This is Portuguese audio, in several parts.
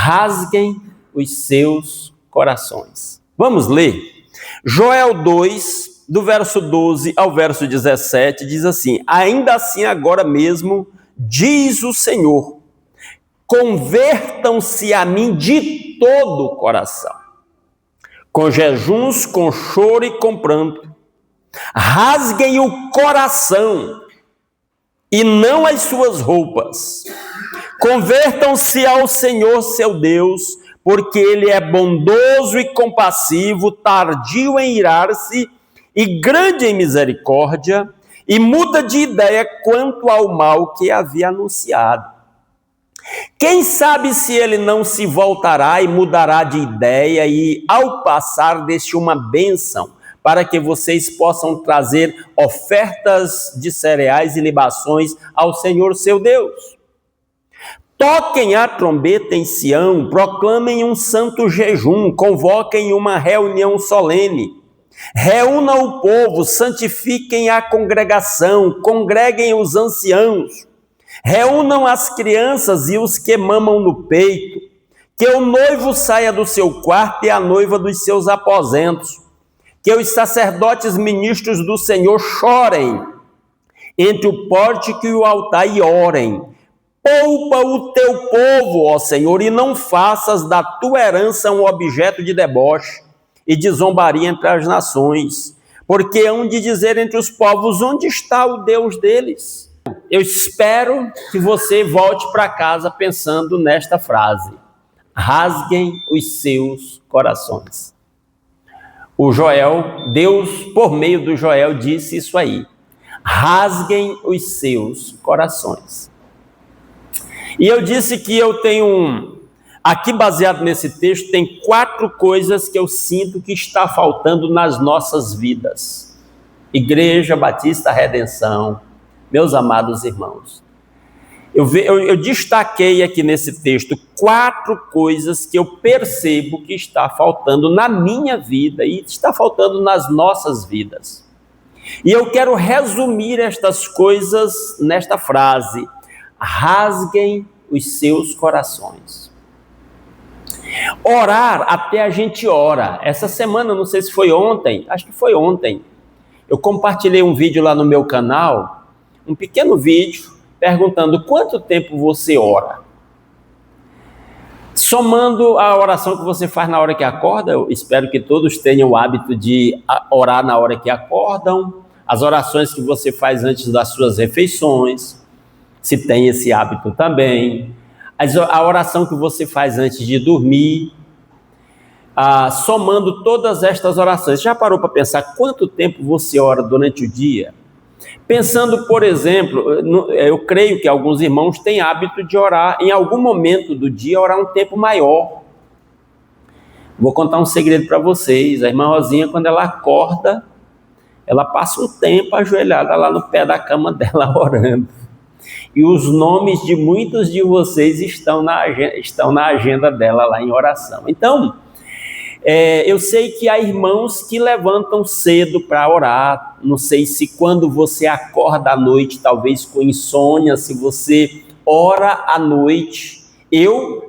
rasguem os seus corações. Vamos ler? Joel 2, do verso 12 ao verso 17, diz assim: ainda assim agora mesmo, diz o Senhor, convertam-se a mim de todo o coração, com jejuns, com choro e com pranto, rasguem o coração e não as suas roupas, convertam-se ao Senhor seu Deus, porque Ele é bondoso e compassivo, tardio em irar-se e grande em misericórdia, e muda de ideia quanto ao mal que havia anunciado. Quem sabe se ele não se voltará e mudará de ideia e, ao passar, deixe uma bênção para que vocês possam trazer ofertas de cereais e libações ao Senhor seu Deus. Toquem a trombeta em Sião, proclamem um santo jejum, convoquem uma reunião solene. Reúnam o povo, santifiquem a congregação, congreguem os anciãos. Reúnam as crianças e os que mamam no peito, que o noivo saia do seu quarto e a noiva dos seus aposentos, que os sacerdotes ministros do Senhor chorem entre o pórtico e o altar e orem. Poupa o teu povo, ó Senhor, e não faças da tua herança um objeto de deboche e de zombaria entre as nações, porque hão de dizer entre os povos, onde está o Deus deles? Eu espero que você volte para casa pensando nesta frase: rasguem os seus corações. O Joel, Deus, por meio do Joel, disse isso aí: rasguem os seus corações. E eu disse que eu tenho, aqui baseado nesse texto, tem 4 coisas que eu sinto que está faltando nas nossas vidas. Igreja Batista Redenção, meus amados irmãos, eu destaquei aqui nesse texto 4 coisas que eu percebo que está faltando na minha vida e está faltando nas nossas vidas. E eu quero resumir estas coisas nesta frase: rasguem os seus corações. Orar, até a gente ora. Essa semana, não sei se foi ontem, acho que foi ontem, eu compartilhei um vídeo lá no meu canal, um pequeno vídeo, perguntando quanto tempo você ora. Somando a oração que você faz na hora que acorda, eu espero que todos tenham o hábito de orar na hora que acordam, as orações que você faz antes das suas refeições, se tem esse hábito também, a oração que você faz antes de dormir, somando todas estas orações. Já parou para pensar quanto tempo você ora durante o dia? Pensando, por exemplo, eu creio que alguns irmãos têm hábito de orar, em algum momento do dia, orar um tempo maior. Vou contar um segredo para vocês. A irmã Rosinha, quando ela acorda, ela passa um tempo ajoelhada lá no pé da cama dela orando. E os nomes de muitos de vocês estão na agenda dela lá em oração. Então, eu sei que há irmãos que levantam cedo para orar. Não sei se quando você acorda à noite, talvez com insônia, se você ora à noite.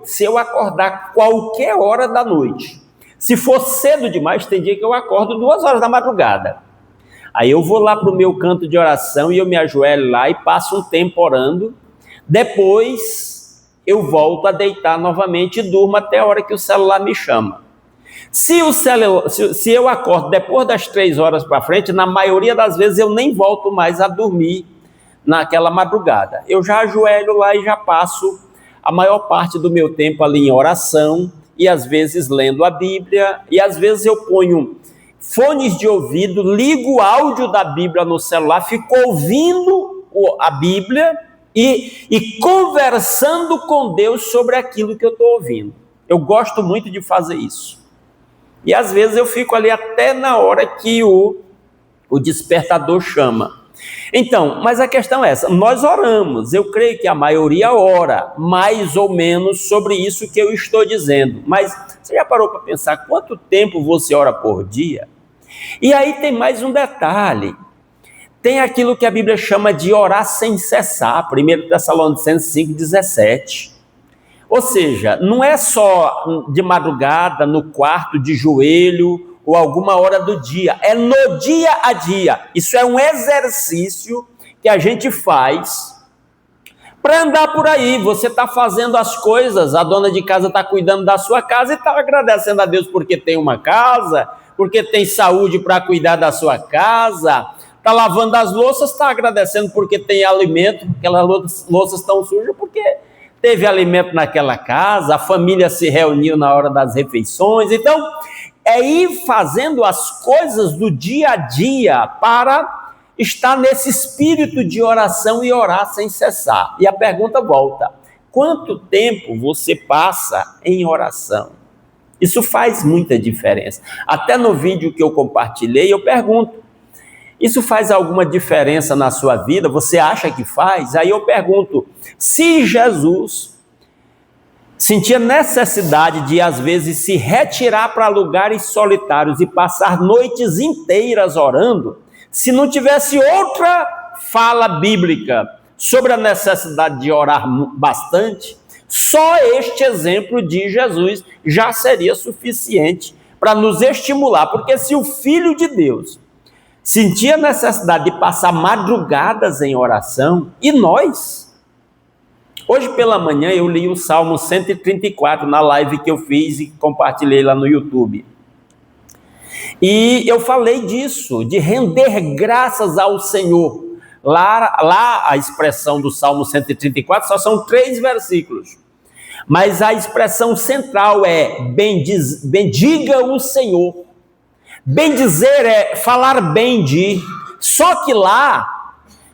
Se eu acordar qualquer hora da noite, se for cedo demais, tem dia que eu acordo 2 horas da madrugada. Aí eu vou lá para o meu canto de oração e eu me ajoelho lá e passo um tempo orando. Depois eu volto a deitar novamente e durmo até a hora que o celular me chama. Se eu acordo depois das 3 horas para frente, na maioria das vezes eu nem volto mais a dormir naquela madrugada. Eu já ajoelho lá e já passo a maior parte do meu tempo ali em oração e às vezes lendo a Bíblia, e às vezes eu ponho fones de ouvido, ligo o áudio da Bíblia no celular, fico ouvindo a Bíblia e conversando com Deus sobre aquilo que eu estou ouvindo. Eu gosto muito de fazer isso. E às vezes eu fico ali até na hora que o despertador chama. Então, mas a questão é essa: nós oramos, eu creio que a maioria ora, mais ou menos sobre isso que eu estou dizendo. Mas você já parou para pensar quanto tempo você ora por dia? E aí tem mais um detalhe: tem aquilo que a Bíblia chama de orar sem cessar, 1 Tessalonicenses 5,17. Ou seja, não é só de madrugada, no quarto, de joelho, ou alguma hora do dia, é no dia a dia. Isso é um exercício que a gente faz para andar por aí. Você está fazendo as coisas, a dona de casa está cuidando da sua casa e está agradecendo a Deus porque tem uma casa, porque tem saúde para cuidar da sua casa, está lavando as louças, está agradecendo porque tem alimento, aquelas louças estão sujas porque teve alimento naquela casa, a família se reuniu na hora das refeições. Então, é ir fazendo as coisas do dia a dia para estar nesse espírito de oração e orar sem cessar. E a pergunta volta: quanto tempo você passa em oração? Isso faz muita diferença. Até no vídeo que eu compartilhei, eu pergunto: isso faz alguma diferença na sua vida? Você acha que faz? Aí eu pergunto: se Jesus sentia necessidade de, às vezes, se retirar para lugares solitários e passar noites inteiras orando, se não tivesse outra fala bíblica sobre a necessidade de orar bastante, só este exemplo de Jesus já seria suficiente para nos estimular. Porque se o Filho de Deus sentia necessidade de passar madrugadas em oração, e nós? Hoje pela manhã eu li o Salmo 134 na live que eu fiz e compartilhei lá no YouTube. E eu falei disso, de render graças ao Senhor. Lá a expressão do Salmo 134 só são 3 versículos. Mas a expressão central é bendiga o Senhor. Bendizer é falar bem de. Só que lá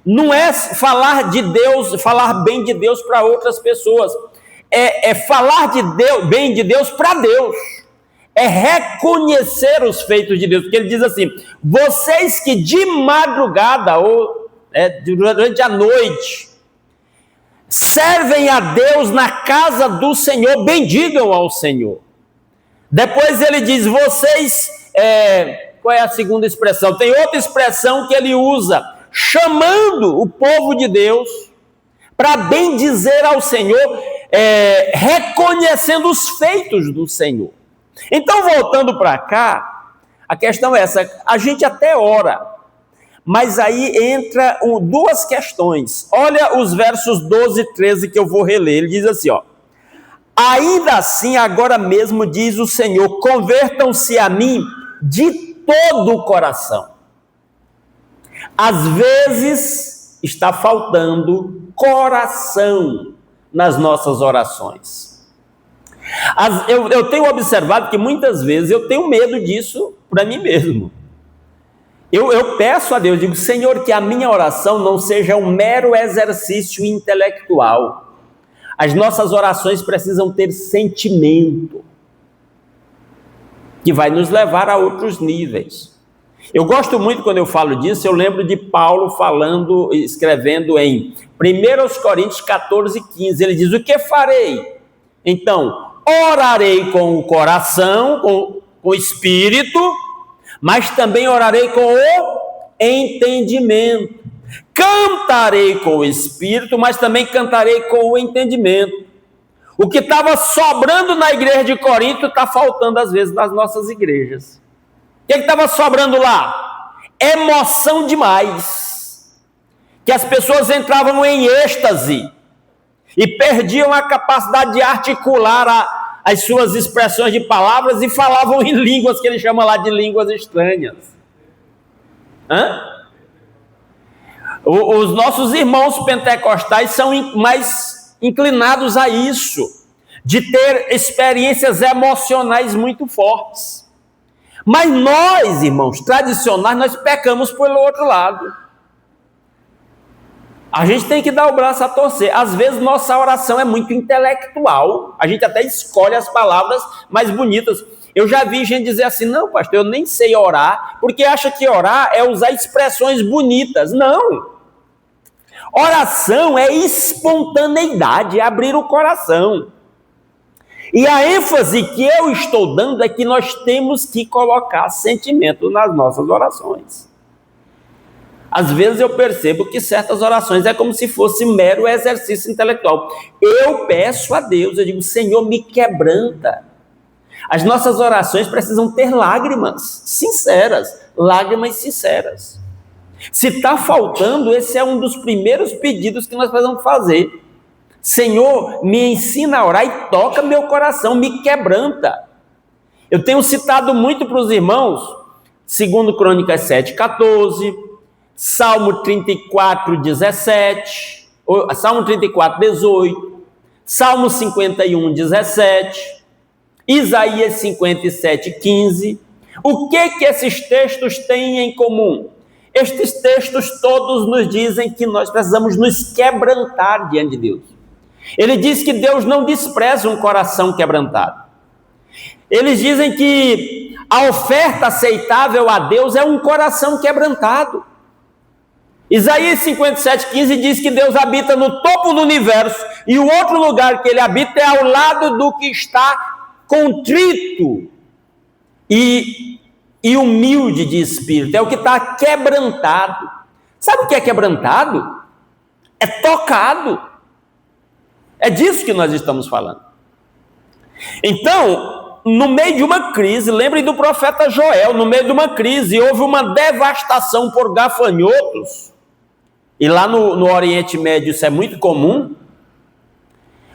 não é falar de Deus, falar bem de Deus para outras pessoas. É falar de Deus, bem de Deus para Deus. É reconhecer os feitos de Deus. Porque ele diz assim: vocês que de madrugada ou durante a noite servem a Deus na casa do Senhor, bendigam ao Senhor. Depois ele diz: vocês, qual é a segunda expressão? Tem outra expressão que ele usa, chamando o povo de Deus para bendizer ao Senhor, reconhecendo os feitos do Senhor. Então, voltando para cá, a questão é essa: a gente até ora, mas aí entra 2 questões. Olha os versos 12 e 13 que eu vou reler. Ele diz assim, ó: ainda assim, agora mesmo, diz o Senhor, convertam-se a mim de todo o coração. Às vezes está faltando coração nas nossas orações. Eu tenho observado que muitas vezes eu tenho medo disso para mim mesmo. Eu peço a Deus, digo: Senhor, que a minha oração não seja um mero exercício intelectual. As nossas orações precisam ter sentimento, que vai nos levar a outros níveis. Eu gosto muito, quando eu falo disso, eu lembro de Paulo escrevendo em 1 Coríntios 14, 15. Ele diz: o que farei? Então, orarei com o coração, com o espírito, mas também orarei com o entendimento. Cantarei com o espírito, mas também cantarei com o entendimento. O que estava sobrando na igreja de Corinto está faltando às vezes nas nossas igrejas. O que estava sobrando lá? Emoção demais. Que as pessoas entravam em êxtase e perdiam a capacidade de articular as suas expressões de palavras e falavam em línguas que ele chama lá de línguas estranhas. Os nossos irmãos pentecostais são mais inclinados a isso, de ter experiências emocionais muito fortes. Mas nós, irmãos tradicionais, nós pecamos pelo outro lado. A gente tem que dar o braço a torcer. Às vezes nossa oração é muito intelectual. A gente até escolhe as palavras mais bonitas. Eu já vi gente dizer assim: não, pastor, eu nem sei orar, porque acha que orar é usar expressões bonitas. Não. Oração é espontaneidade, é abrir o coração. E a ênfase que eu estou dando é que nós temos que colocar sentimento nas nossas orações. Às vezes eu percebo que certas orações é como se fosse mero exercício intelectual. Eu peço a Deus, eu digo, Senhor, me quebranta. As nossas orações precisam ter lágrimas sinceras, lágrimas sinceras. Se está faltando, esse é um dos primeiros pedidos que nós precisamos fazer. Senhor, me ensina a orar e toca meu coração, me quebranta. Eu tenho citado muito para os irmãos, 2 Crônicas 7:14, Salmo 34:17, Salmo 34:18, Salmo 51:17, Isaías 57:15. O que esses textos têm em comum? Estes textos todos nos dizem que nós precisamos nos quebrantar diante de Deus. Ele diz que Deus não despreza um coração quebrantado. Eles dizem que a oferta aceitável a Deus é um coração quebrantado. Isaías 57:15 diz que Deus habita no topo do universo e o outro lugar que ele habita é ao lado do que está contrito e humilde de espírito, é o que está quebrantado. Sabe o que é quebrantado? É tocado. É disso que nós estamos falando. Então, no meio de uma crise, lembrem do profeta Joel, no meio de uma crise, houve uma devastação por gafanhotos, e lá no Oriente Médio isso é muito comum,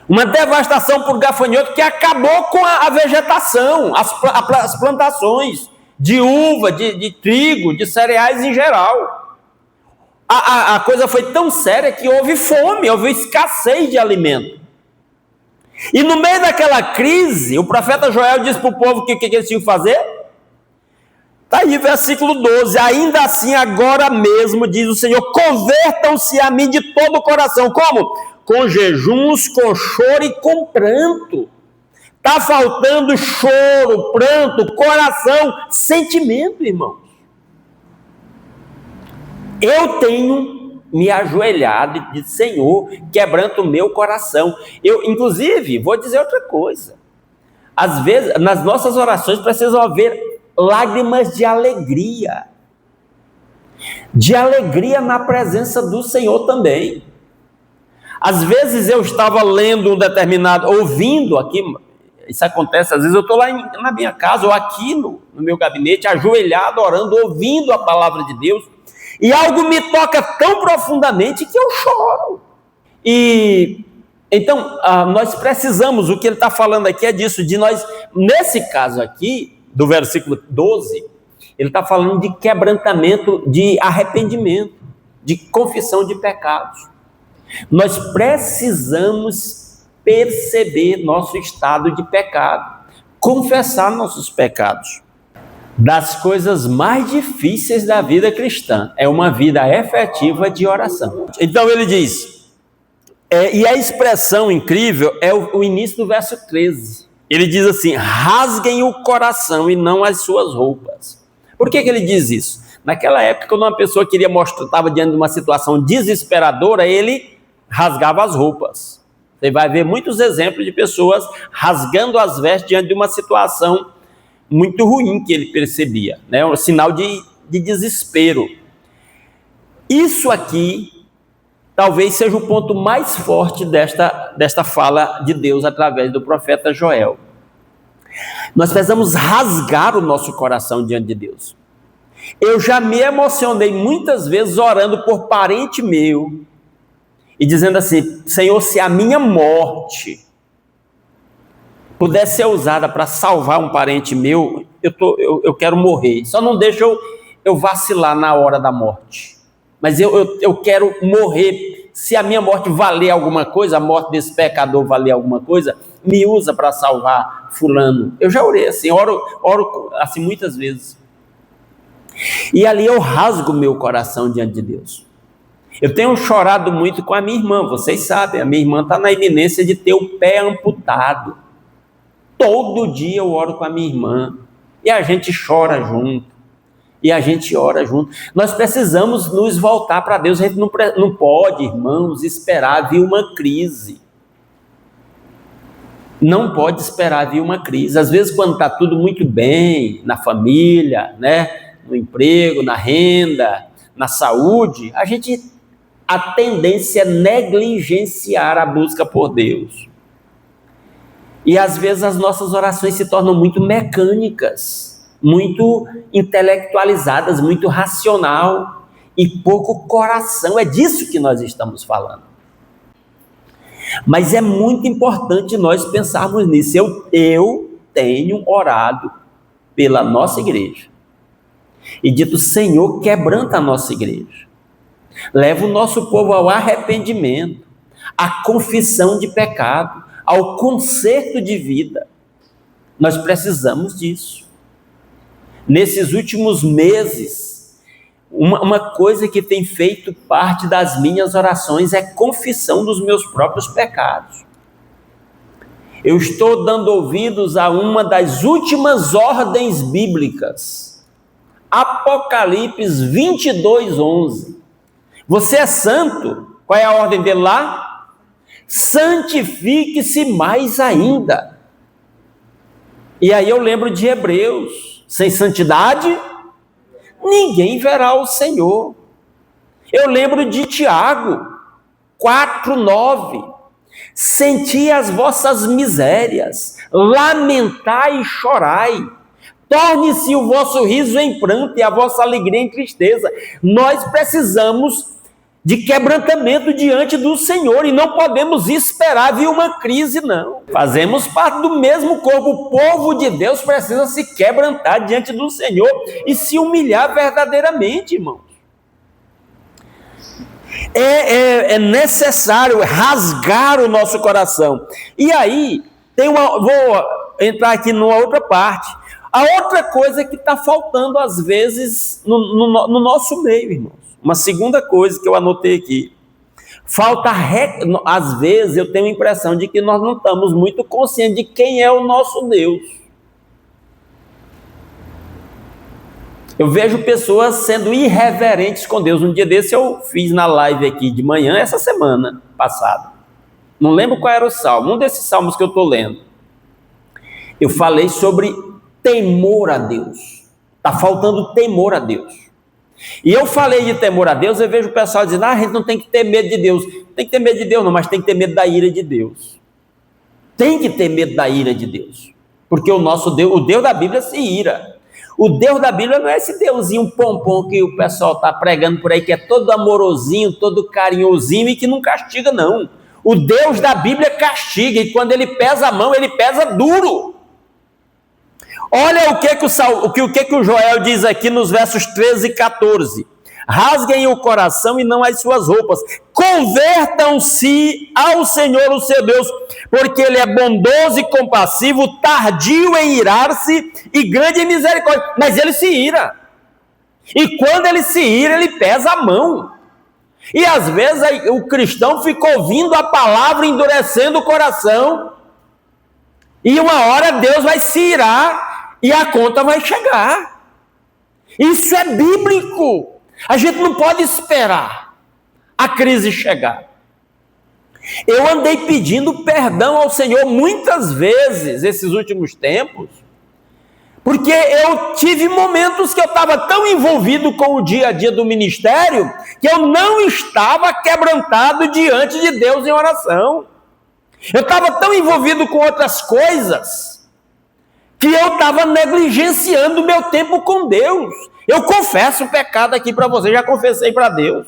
uma devastação por gafanhoto que acabou com a vegetação, as plantações de uva, de trigo, de cereais em geral. A coisa foi tão séria que houve fome, houve escassez de alimento. E no meio daquela crise, o profeta Joel diz para o povo que o que eles tinham que fazer? Está aí, versículo 12. Ainda assim, agora mesmo, diz o Senhor, convertam-se a mim de todo o coração. Como? Com jejuns, com choro e com pranto. Está faltando choro, pranto, coração, sentimento, irmãos. Eu tenho me ajoelhado e dito, Senhor, quebranta o meu coração. Eu, inclusive, vou dizer outra coisa. Às vezes, nas nossas orações precisam haver lágrimas de alegria. De alegria na presença do Senhor também. Às vezes eu estava lendo ouvindo aqui, isso acontece, às vezes eu estou lá na minha casa, ou aqui no meu gabinete, ajoelhado, orando, ouvindo a palavra de Deus, e algo me toca tão profundamente que eu choro. E então, nós precisamos, o que ele está falando aqui é disso, de nós, nesse caso aqui, do versículo 12, ele está falando de quebrantamento, de arrependimento, de confissão de pecados. Nós precisamos perceber nosso estado de pecado, confessar nossos pecados. Das coisas mais difíceis da vida cristã é uma vida efetiva de oração. Então ele diz, e a expressão incrível é o início do verso 13. Ele diz assim, rasguem o coração e não as suas roupas. Por que ele diz isso? Naquela época, quando uma pessoa queria mostrar, estava diante de uma situação desesperadora, ele rasgava as roupas. Você vai ver muitos exemplos de pessoas rasgando as vestes diante de uma situação muito ruim que ele percebia, né? Um sinal de desespero. Isso aqui talvez seja o ponto mais forte desta fala de Deus através do profeta Joel. Nós precisamos rasgar o nosso coração diante de Deus. Eu já me emocionei muitas vezes orando por parente meu e dizendo assim, Senhor, se a minha morte pudesse ser usada para salvar um parente meu, eu quero morrer. Só não deixa eu vacilar na hora da morte. Mas eu quero morrer. Se a minha morte valer alguma coisa, a morte desse pecador valer alguma coisa, me usa para salvar fulano. Eu já orei assim, oro assim muitas vezes. E ali eu rasgo meu coração diante de Deus. Eu tenho chorado muito com a minha irmã, vocês sabem, a minha irmã está na iminência de ter o pé amputado. Todo dia eu oro com a minha irmã, e a gente chora junto, e a gente ora junto. Nós precisamos nos voltar para Deus, a gente não pode, irmãos, esperar vir uma crise. Não pode esperar vir uma crise. Às vezes, quando está tudo muito bem, na família, né? No emprego, na renda, na saúde, a tendência é negligenciar a busca por Deus. E às vezes as nossas orações se tornam muito mecânicas, muito intelectualizadas, muito racional e pouco coração. É disso que nós estamos falando. Mas é muito importante nós pensarmos nisso. Eu tenho orado pela nossa igreja e dito: Senhor, quebranta a nossa igreja. Leva o nosso povo ao arrependimento, à confissão de pecado, ao conserto de vida. Nós precisamos disso. Nesses últimos meses, uma coisa que tem feito parte das minhas orações é confissão dos meus próprios pecados. Eu estou dando ouvidos a uma das últimas ordens bíblicas, Apocalipse 22:11. Você é santo. Qual é a ordem dele lá? Santifique-se mais ainda. E aí eu lembro de Hebreus: sem santidade ninguém verá o Senhor. Eu lembro de Tiago 4:9. Senti as vossas misérias, lamentai e chorai. Torne-se o vosso riso em pranto e a vossa alegria em tristeza. Nós precisamos de quebrantamento diante do Senhor e não podemos esperar vir uma crise, não. Fazemos parte do mesmo corpo. O povo de Deus precisa se quebrantar diante do Senhor e se humilhar verdadeiramente, irmãos. É necessário rasgar o nosso coração. E aí, vou entrar aqui numa outra parte. A outra coisa que está faltando às vezes no nosso meio, irmãos. Uma segunda coisa que eu anotei aqui. Às vezes eu tenho a impressão de que nós não estamos muito conscientes de quem é o nosso Deus. Eu vejo pessoas sendo irreverentes com Deus. Um dia desse eu fiz na live aqui de manhã, essa semana passada. Não lembro qual era o salmo, um desses salmos que eu estou lendo. Eu falei sobre temor a Deus. Está faltando temor a Deus. E eu falei de temor a Deus, eu vejo o pessoal dizendo: a gente não tem que ter medo de Deus. Tem que ter medo de Deus não, mas tem que ter medo da ira de Deus. Tem que ter medo da ira de Deus. Porque o nosso Deus, o Deus da Bíblia se ira. O Deus da Bíblia não é esse Deusinho pompom que o pessoal está pregando por aí, que é todo amorosinho, todo carinhosinho e que não castiga, não. O Deus da Bíblia castiga, e quando ele pesa a mão, ele pesa duro. Olha o que o Joel diz aqui nos versos 13 e 14. Rasguem o coração e não as suas roupas. Convertam-se ao Senhor, o seu Deus, porque Ele é bondoso e compassivo, tardio em irar-se e grande em misericórdia. Mas Ele se ira. E quando Ele se ira, Ele pesa a mão. E às vezes o cristão fica ouvindo a palavra, endurecendo o coração. E uma hora Deus vai se irar e a conta vai chegar. Isso é bíblico. A gente não pode esperar a crise chegar. Eu andei pedindo perdão ao Senhor muitas vezes esses últimos tempos, porque eu tive momentos que eu estava tão envolvido com o dia a dia do ministério que eu não estava quebrantado diante de Deus em oração. Eu estava tão envolvido com outras coisas que eu estava negligenciando o meu tempo com Deus. Eu confesso o pecado aqui para você, já confessei para Deus.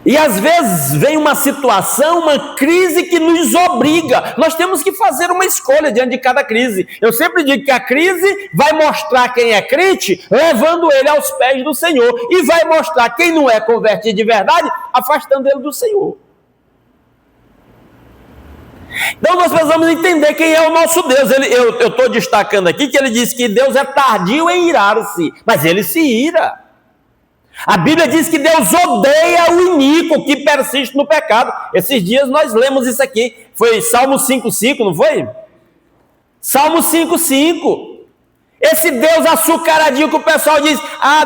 E às vezes vem uma situação, uma crise que nos obriga. Nós temos que fazer uma escolha diante de cada crise. Eu sempre digo que a crise vai mostrar quem é crente, levando ele aos pés do Senhor. E vai mostrar quem não é convertido de verdade, afastando ele do Senhor. Então nós precisamos entender quem é o nosso Deus. Eu estou destacando aqui que ele diz que Deus é tardio em irar-se, mas ele se ira. A Bíblia diz que Deus odeia o iníquo que persiste no pecado. Esses dias nós lemos isso aqui. Foi Salmo 5,5, não foi? Salmo 5,5. Esse Deus açucaradinho que o pessoal diz: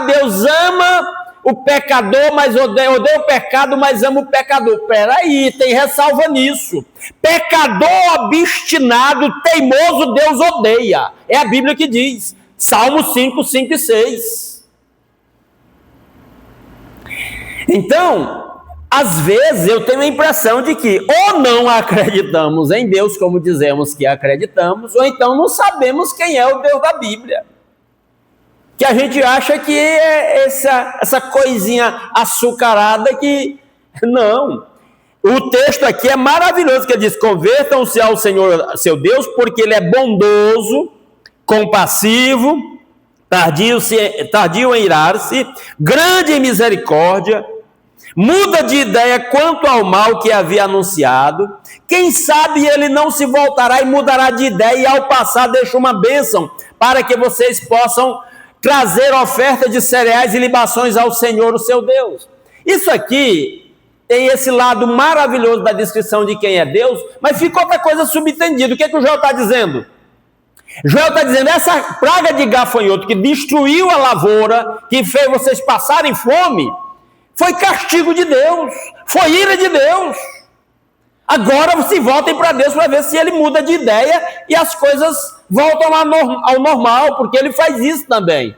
Deus ama o pecador, mas odeia o pecado, mas ama o pecador. Peraí, tem ressalva nisso. Pecador obstinado, teimoso, Deus odeia. É a Bíblia que diz. Salmo 5, 5 e 6. Então, às vezes eu tenho a impressão de que ou não acreditamos em Deus como dizemos que acreditamos, ou então não sabemos quem é o Deus da Bíblia. Que a gente acha que é essa coisinha açucarada que... Não. O texto aqui é maravilhoso, que ele diz: convertam-se ao Senhor, seu Deus, porque Ele é bondoso, compassivo, tardio em irar-se, grande em misericórdia, muda de ideia quanto ao mal que havia anunciado. Quem sabe Ele não se voltará e mudará de ideia, e ao passar deixa uma bênção para que vocês possam trazer oferta de cereais e libações ao Senhor, o seu Deus. Isso aqui tem esse lado maravilhoso da descrição de quem é Deus, mas fica outra coisa subentendida. O que o Joel está dizendo? Joel está dizendo: essa praga de gafanhoto que destruiu a lavoura, que fez vocês passarem fome, foi castigo de Deus, foi ira de Deus. Agora se voltem para Deus para ver se Ele muda de ideia e as coisas voltam ao normal, porque Ele faz isso também.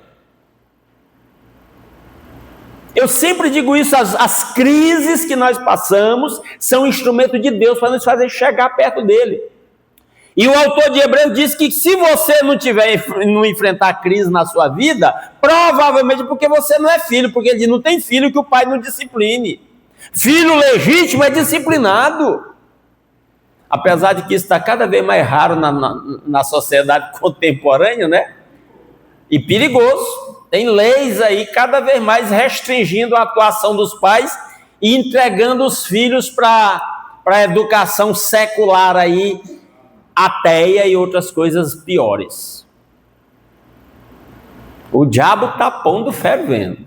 Eu sempre digo isso: as crises que nós passamos são instrumento de Deus para nos fazer chegar perto dele. E o autor de Hebreus diz que se você não enfrentar crise na sua vida, provavelmente porque você não é filho, porque ele diz: não tem filho que o pai não discipline. Filho legítimo é disciplinado. Apesar de que isso está cada vez mais raro na sociedade contemporânea, né? E perigoso. Tem leis aí cada vez mais restringindo a atuação dos pais e entregando os filhos para a educação secular aí, ateia e outras coisas piores. O diabo está pondo fervendo.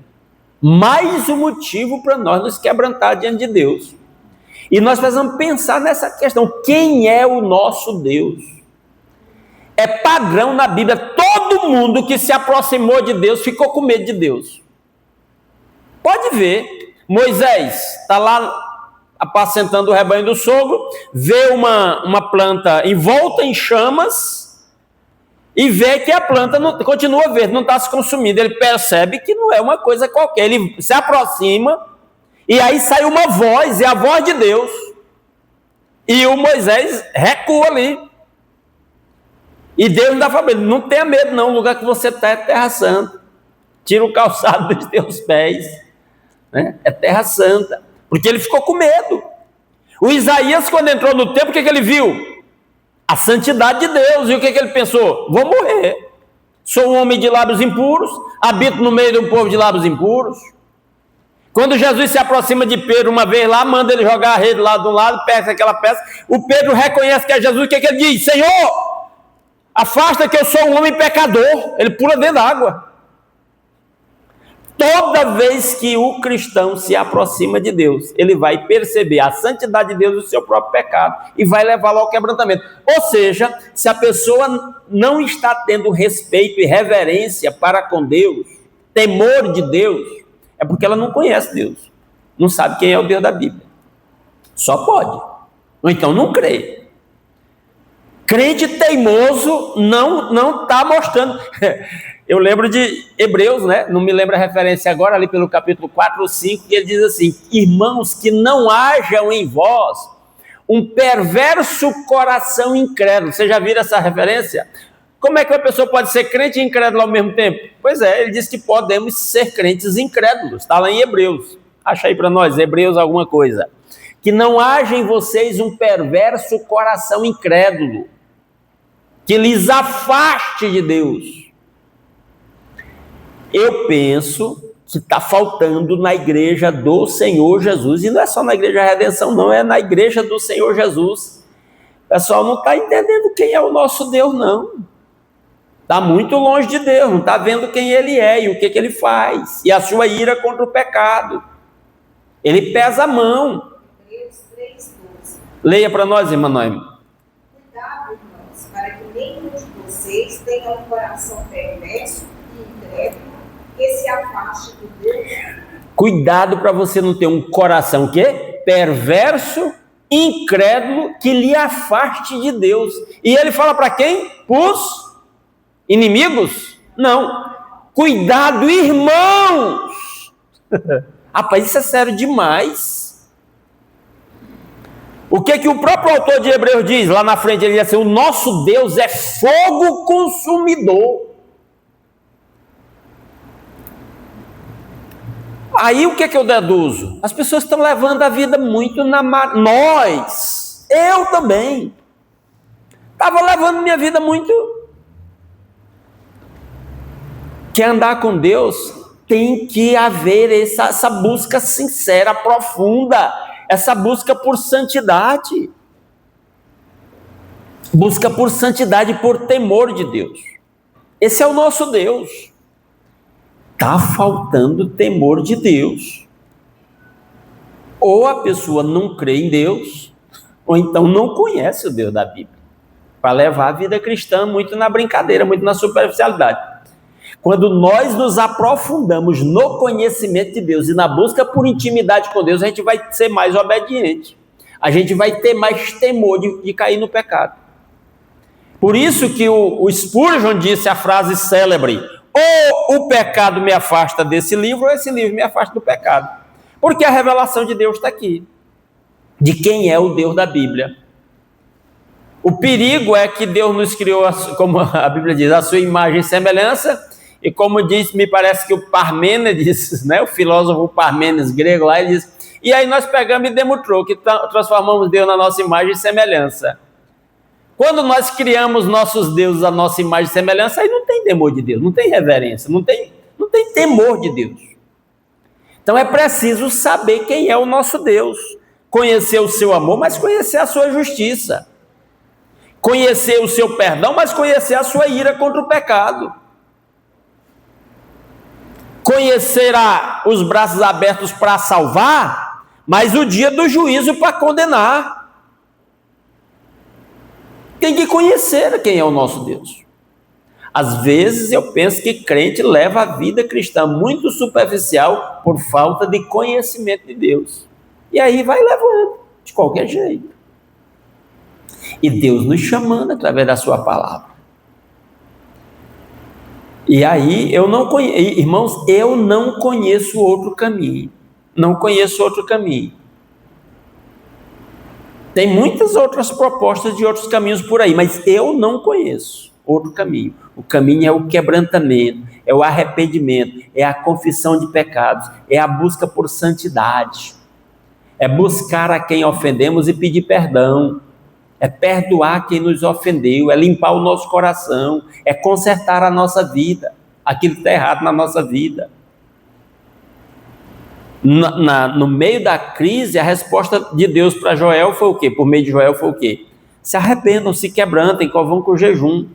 Mais um motivo para nós nos quebrantar diante de Deus. E nós precisamos pensar nessa questão: quem é o nosso Deus? É padrão na Bíblia, todo mundo que se aproximou de Deus ficou com medo de Deus. Pode ver, Moisés está lá apacentando o rebanho do sogro, vê uma planta envolta em chamas e vê que a planta continua verde, não está se consumindo. Ele percebe que não é uma coisa qualquer, ele se aproxima e aí sai uma voz, é a voz de Deus. E o Moisés recua ali. E Deus não dá para não tenha medo não, o lugar que você está é terra santa. Tira o calçado dos teus pés, né? É terra santa. Porque ele ficou com medo. O Isaías, quando entrou no templo, o que ele viu? A santidade de Deus. E o que ele pensou? Vou morrer. Sou um homem de lábios impuros, habito no meio de um povo de lábios impuros. Quando Jesus se aproxima de Pedro uma vez lá, manda ele jogar a rede lá de um lado, pega aquela peça, o Pedro reconhece que é Jesus. O que ele diz? Senhor, afasta que eu sou um homem pecador. Ele pula dentro da água. Toda vez que o cristão se aproxima de Deus, ele vai perceber a santidade de Deus e o seu próprio pecado e vai levá-lo ao quebrantamento. Ou seja, se a pessoa não está tendo respeito e reverência para com Deus, temor de Deus, é porque ela não conhece Deus, não sabe quem é o Deus da Bíblia. Só pode. Ou então não crê. Crente teimoso não está mostrando. Eu lembro de Hebreus, né? Não me lembro a referência agora, ali pelo capítulo 4 ou 5, que ele diz assim: irmãos, que não hajam em vós um perverso coração incrédulo. Vocês já viram essa referência? Como é que uma pessoa pode ser crente e incrédulo ao mesmo tempo? Pois é, ele diz que podemos ser crentes incrédulos. Está lá em Hebreus. Acha aí para nós, Hebreus alguma coisa. Que não haja em vocês um perverso coração incrédulo, que lhes afaste de Deus. Eu penso que está faltando na igreja do Senhor Jesus, e não é só na igreja da Redenção não, é na igreja do Senhor Jesus. O pessoal não está entendendo quem é o nosso Deus não. Está muito longe de Deus, não está vendo quem Ele é e o que Ele faz, e a sua ira contra o pecado. Ele pesa a mão. Leia para nós, irmã Noemi. Cuidado, irmãos, para que nenhum de vocês tenha um coração perverso e incrédulo que se afaste de Deus. Cuidado para você não ter um coração quê? Perverso, incrédulo, que lhe afaste de Deus. E ele fala para quem? Os inimigos? Não. Cuidado, irmãos. Rapaz, isso é sério demais. O que o próprio autor de Hebreus diz? Lá na frente ele diz assim: o nosso Deus é fogo consumidor. Aí o que eu deduzo? As pessoas estão levando a vida muito nós, eu também, estava levando minha vida muito. Quer andar com Deus, tem que haver essa busca sincera, profunda, essa busca por santidade. Busca por santidade, por temor de Deus. Esse é o nosso Deus. Está faltando temor de Deus. Ou a pessoa não crê em Deus, ou então não conhece o Deus da Bíblia, para levar a vida cristã muito na brincadeira, muito na superficialidade. Quando nós nos aprofundamos no conhecimento de Deus e na busca por intimidade com Deus, a gente vai ser mais obediente. A gente vai ter mais temor de cair no pecado. Por isso que o Spurgeon disse a frase célebre: ou o pecado me afasta desse livro, ou esse livro me afasta do pecado. Porque a revelação de Deus está aqui. De quem é o Deus da Bíblia. O perigo é que Deus nos criou, como a Bíblia diz, a sua imagem e semelhança. E como diz, me parece que o Parmênides, né, o filósofo Parmênides grego lá, ele diz, e aí nós pegamos e demos troco, transformamos Deus na nossa imagem e semelhança. Quando nós criamos nossos deuses à nossa imagem e semelhança, aí não tem temor de Deus, não tem reverência, não tem temor de Deus. Então é preciso saber quem é o nosso Deus, conhecer o seu amor, mas conhecer a sua justiça, conhecer o seu perdão, mas conhecer a sua ira contra o pecado. Conhecer os braços abertos para salvar, mas o dia do juízo para condenar. Tem que conhecer quem é o nosso Deus. Às vezes eu penso que crente leva a vida cristã muito superficial por falta de conhecimento de Deus. E aí vai levando, de qualquer jeito. E Deus nos chamando através da sua palavra. E aí, irmãos, eu não conheço outro caminho. Não conheço outro caminho. Tem muitas outras propostas de outros caminhos por aí, mas eu não conheço outro caminho. O caminho é o quebrantamento, é o arrependimento, é a confissão de pecados, é a busca por santidade, é buscar a quem ofendemos e pedir perdão. É perdoar quem nos ofendeu, é limpar o nosso coração, é consertar a nossa vida, aquilo que está errado na nossa vida. No meio da crise, a resposta de Deus para Joel foi o quê? Por meio de Joel foi o quê? Se arrependam, se quebrantem, vão com jejum.